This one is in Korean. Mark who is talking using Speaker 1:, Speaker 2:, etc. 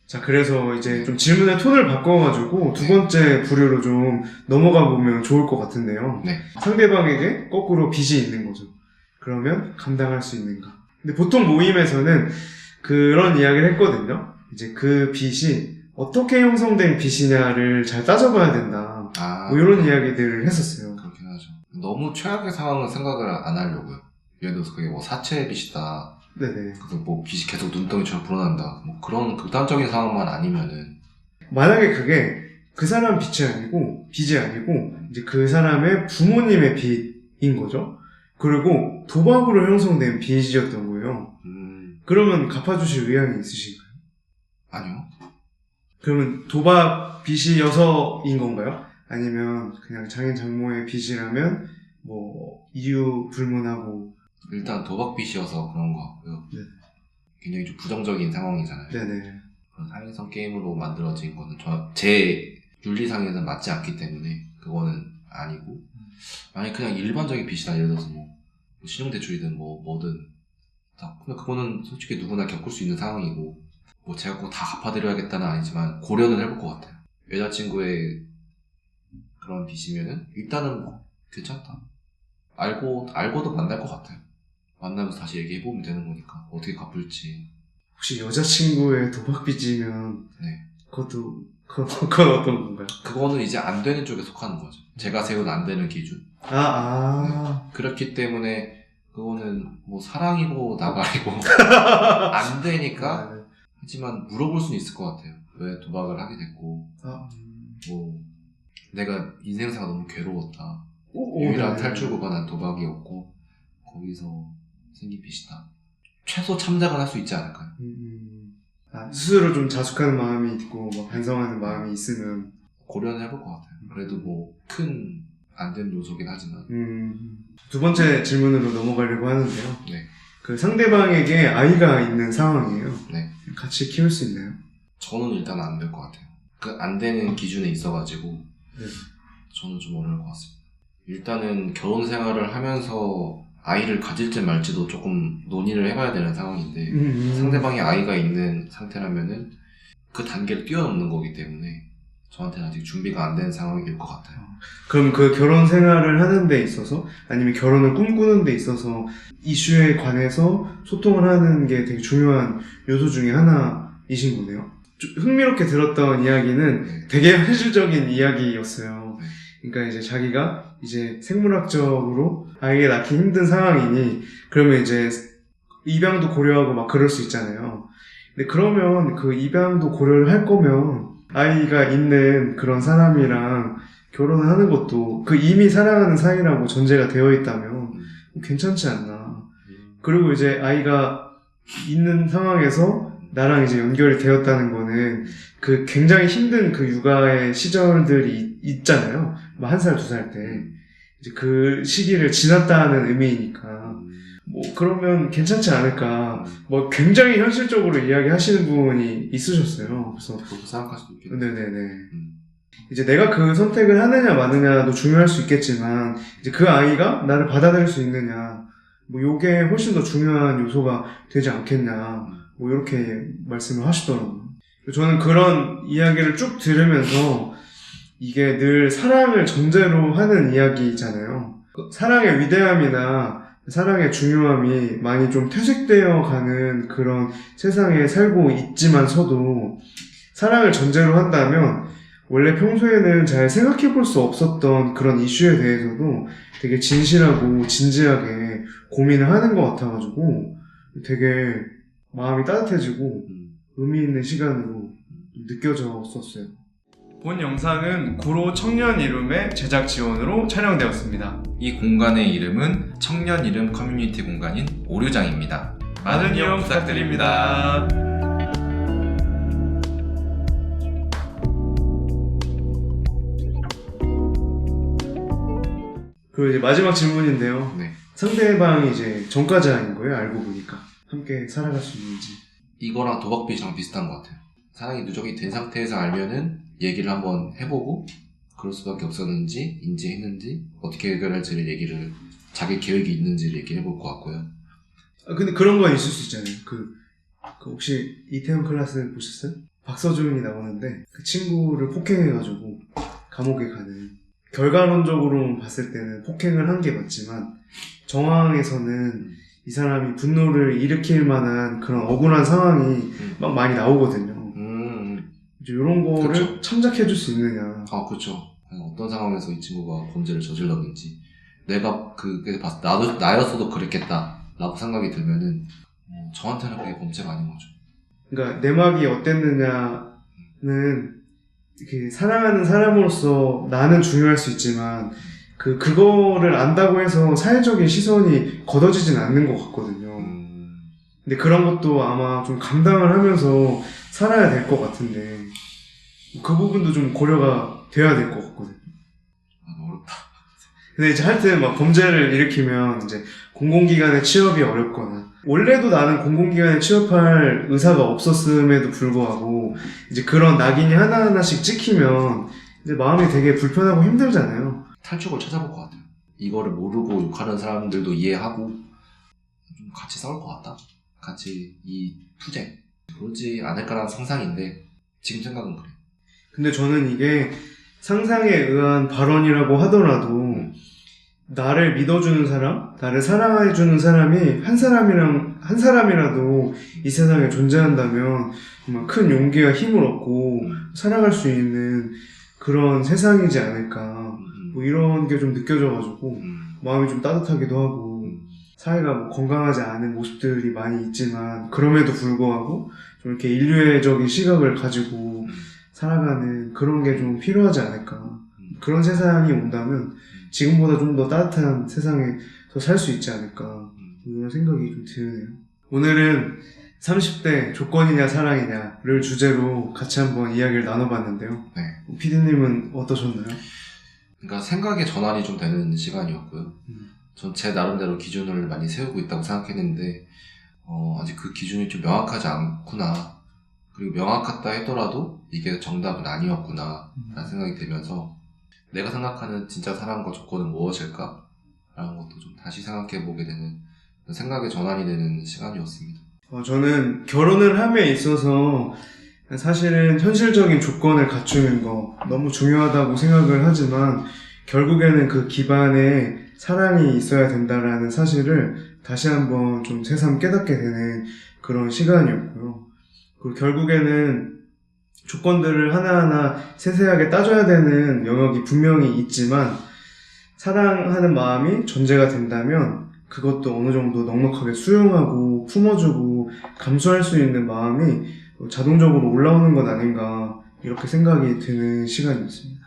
Speaker 1: 자, 그래서 이제 좀 질문의 톤을 바꿔가지고 두 번째 부류로 좀 넘어가 보면 좋을 것 같은데요.
Speaker 2: 네.
Speaker 1: 상대방에게 거꾸로 빚이 있는 거죠. 그러면 감당할 수 있는가? 근데 보통 모임에서는 그런 이야기를 했거든요. 이제 그 빚이 어떻게 형성된 빚이냐를 잘 따져봐야 된다. 뭐 이런 이야기들을 했었어요.
Speaker 2: 그렇긴 하죠. 너무 최악의 상황은 생각을 안 하려고요. 예를 들어서 그게 뭐 사채 빚이다.
Speaker 1: 네네.
Speaker 2: 그래서 뭐 빚이 계속 눈덩이처럼 불어난다. 뭐 그런 극단적인 상황만 아니면은.
Speaker 1: 만약에 그게 그 사람 빚이 아니고 이제 그 사람의 부모님의 빚인 거죠. 그리고 도박으로 형성된 빚이었던 거예요. 그러면 갚아주실 의향이 있으신가요?
Speaker 2: 아니요.
Speaker 1: 그러면 도박 빚이어서인 건가요? 아니면 그냥 장인 장모의 빚이라면 뭐 이유 불문하고.
Speaker 2: 일단 도박 빚이어서 그런 거 같고요.
Speaker 1: 네.
Speaker 2: 굉장히 좀 부정적인 상황이잖아요.
Speaker 1: 네네.
Speaker 2: 그런 상인성 게임으로 만들어진 거는 제 윤리상에는 맞지 않기 때문에 그거는 아니고, 만약 그냥 일반적인 빚이다. 예를 들어서 뭐 신용대출이든 뭐든 근데 그거는 솔직히 누구나 겪을 수 있는 상황이고, 뭐 제가 꼭 다 갚아드려야겠다는 아니지만 고려는 해볼 것 같아요. 여자친구의 그런 빚이면은 일단은 뭐 괜찮다. 알고도 만날 것 같아요. 만나면서 다시 얘기해보면 되는 거니까 어떻게 갚을지.
Speaker 1: 혹시 여자친구의 도박 빚이면
Speaker 2: 네.
Speaker 1: 그건 어떤 건가요?
Speaker 2: 그거는 이제 안 되는 쪽에 속하는 거죠. 제가 세운 안 되는 기준.
Speaker 1: 네.
Speaker 2: 그렇기 때문에 그거는 뭐 사랑이고 나발이고 안 되니까.
Speaker 1: 네.
Speaker 2: 하지만 물어볼 수는 있을 것 같아요. 왜 도박을 하게 됐고, 뭐 내가 인생사가 너무 괴로웠다. 유일한
Speaker 1: 네.
Speaker 2: 탈출구가 난 도박이었고 거기서 생긴 빚이다. 최소 참작은 할 수 있지 않을까요?
Speaker 1: 스스로 좀 자숙하는 마음이 있고 뭐 반성하는 마음이 있으면
Speaker 2: 고려는 해볼 것 같아요. 그래도 뭐 큰 안 된 요소긴 하지만.
Speaker 1: 두 번째 질문으로 넘어가려고 하는데요.
Speaker 2: 네.
Speaker 1: 그 상대방에게 아이가 있는 상황이에요.
Speaker 2: 네.
Speaker 1: 같이 키울 수 있나요?
Speaker 2: 저는 일단 안 될 것 같아요. 그 안 되는 기준에 있어가지고
Speaker 1: 네.
Speaker 2: 저는 좀 어려울 것 같습니다. 일단은 결혼 생활을 하면서 아이를 가질지 말지도 조금 논의를 해봐야 되는 상황인데, 상대방이 아이가 있는 상태라면은 그 단계를 뛰어넘는 거기 때문에 저한테는 아직 준비가 안 된 상황일 것 같아요.
Speaker 1: 그럼 그 결혼 생활을 하는 데 있어서 아니면 결혼을 꿈꾸는 데 있어서 이슈에 관해서 소통을 하는 게 되게 중요한 요소 중에 하나이신 거네요. 흥미롭게 들었던 이야기는 되게 현실적인 이야기였어요. 그러니까 이제 자기가 이제 생물학적으로 아이를 낳기 힘든 상황이니 그러면 이제 입양도 고려하고 막 그럴 수 있잖아요. 근데 그러면 그 입양도 고려를 할 거면 아이가 있는 그런 사람이랑 결혼을 하는 것도 그 이미 사랑하는 사이라고 전제가 되어 있다면 괜찮지 않나. 그리고 이제 아이가 있는 상황에서 나랑 이제 연결이 되었다는 거는 그 굉장히 힘든 그 육아의 시절들이 있잖아요. 뭐 1살, 2살 때. 이제 그 시기를 지났다는 의미이니까. 뭐 그러면 괜찮지 않을까. 뭐 굉장히 현실적으로 이야기하시는 분이 있으셨어요. 그래서
Speaker 2: 그렇게 생각할 수도 있겠네요.
Speaker 1: 네네네. 이제 내가 그 선택을 하느냐 마느냐도 중요할 수 있겠지만 이제 그 아이가 나를 받아들일 수 있느냐, 뭐 요게 훨씬 더 중요한 요소가 되지 않겠냐, 뭐 이렇게 말씀을 하시더라고요. 저는 그런 이야기를 쭉 들으면서 이게 늘 사랑을 전제로 하는 이야기잖아요. 사랑의 위대함이나 사랑의 중요함이 많이 좀 퇴색되어 가는 그런 세상에 살고 있지만서도 사랑을 전제로 한다면 원래 평소에는 잘 생각해 볼 수 없었던 그런 이슈에 대해서도 되게 진실하고 진지하게 고민을 하는 것 같아가지고 되게 마음이 따뜻해지고 의미 있는 시간으로 느껴졌었어요. 본 영상은 구로 청년 이름의 제작 지원으로 촬영되었습니다.
Speaker 3: 이 공간의 이름은 청년 이름 커뮤니티 공간인 오류장입니다.
Speaker 1: 많은 이용 부탁드립니다. 그리고 이제 마지막 질문인데요.
Speaker 2: 네.
Speaker 1: 상대방이 이제 전과자인 거예요, 알고 보니까. 함께 살아갈 수 있는지.
Speaker 2: 이거랑 도박빚이랑 비슷한 것 같아요. 사랑이 누적이 된 상태에서 알면은 얘기를 한번 해보고 그럴 수밖에 없었는지 인지했는지 어떻게 해결할지를 얘기를, 자기 계획이 있는지를 얘기를 해볼 것 같고요.
Speaker 1: 근데 그런 건 있을 수 있잖아요. 그 혹시 이태원 클라스 보셨어요? 박서준이 나오는데 그 친구를 폭행해가지고 감옥에 가는, 결과론적으로 봤을 때는 폭행을 한 게 맞지만 정황에서는 이 사람이 분노를 일으킬 만한 그런 억울한 상황이 막 많이 나오거든요. 이제 이런 거를
Speaker 2: 그쵸.
Speaker 1: 참작해줄 수 있느냐.
Speaker 2: 아, 그렇죠. 어떤 상황에서 이 친구가 범죄를 저질렀는지 내가 그게 봤을 때 나였어도 그랬겠다 라고 생각이 들면은 저한테는 그게 범죄가 아닌 거죠.
Speaker 1: 그러니까 내막이 어땠느냐는 이렇게 사랑하는 사람으로서 나는 중요할 수 있지만 그거를 안다고 해서 사회적인 시선이 걷어지진 않는 것 같거든요. 근데 그런 것도 아마 좀 감당을 하면서 살아야 될 것 같은데 그 부분도 좀 고려가 돼야 될 것 같거든요.
Speaker 2: 어렵다.
Speaker 1: 근데 이제 하여튼 막 범죄를 일으키면 이제 공공기관에 취업이 어렵거나, 원래도 나는 공공기관에 취업할 의사가 없었음에도 불구하고 이제 그런 낙인이 하나하나씩 찍히면 이제 마음이 되게 불편하고 힘들잖아요.
Speaker 2: 탈출을 찾아볼 것 같아요. 이거를 모르고 욕하는 사람들도 이해하고 좀 같이 싸울 것 같다. 같이 이 투쟁 그러지 않을까라는 상상인데 지금 생각은 그래.
Speaker 1: 근데 저는 이게 상상에 의한 발언이라고 하더라도 나를 믿어주는 사람, 나를 사랑해주는 사람이 한 사람이라도 이 세상에 존재한다면 정말 큰 용기와 힘을 얻고 살아갈 수 있는 그런 세상이지 않을까. 뭐 이런 게 좀 느껴져가지고 마음이 좀 따뜻하기도 하고, 사회가 뭐 건강하지 않은 모습들이 많이 있지만 그럼에도 불구하고 좀 이렇게 인류애적인 시각을 가지고 살아가는 그런 게 좀 필요하지 않을까. 그런 세상이 온다면 지금보다 좀 더 따뜻한 세상에 더 살 수 있지 않을까, 이런 생각이 좀 드네요. 오늘은 30대 조건이냐 사랑이냐를 주제로 같이 한번 이야기를 나눠봤는데요.
Speaker 2: 네.
Speaker 1: 피디님은 어떠셨나요?
Speaker 2: 그러니까 생각의 전환이 좀 되는 시간이었고요. 전 제 나름대로 기준을 많이 세우고 있다고 생각했는데 아직 그 기준이 좀 명확하지 않구나. 그리고 명확하다 했더라도 이게 정답은 아니었구나 라는 생각이 들면서 내가 생각하는 진짜 사랑과 조건은 무엇일까? 라는 것도 좀 다시 생각해보게 되는, 생각의 전환이 되는 시간이었습니다.
Speaker 1: 저는 결혼을 함에 있어서 사실은 현실적인 조건을 갖추는 거 너무 중요하다고 생각을 하지만 결국에는 그 기반에 사랑이 있어야 된다라는 사실을 다시 한번 좀 새삼 깨닫게 되는 그런 시간이었고요. 그리고 결국에는 조건들을 하나하나 세세하게 따져야 되는 영역이 분명히 있지만 사랑하는 마음이 전제가 된다면 그것도 어느 정도 넉넉하게 수용하고 품어주고 감수할 수 있는 마음이 자동적으로 올라오는 것 아닌가, 이렇게 생각이 드는 시간이었습니다.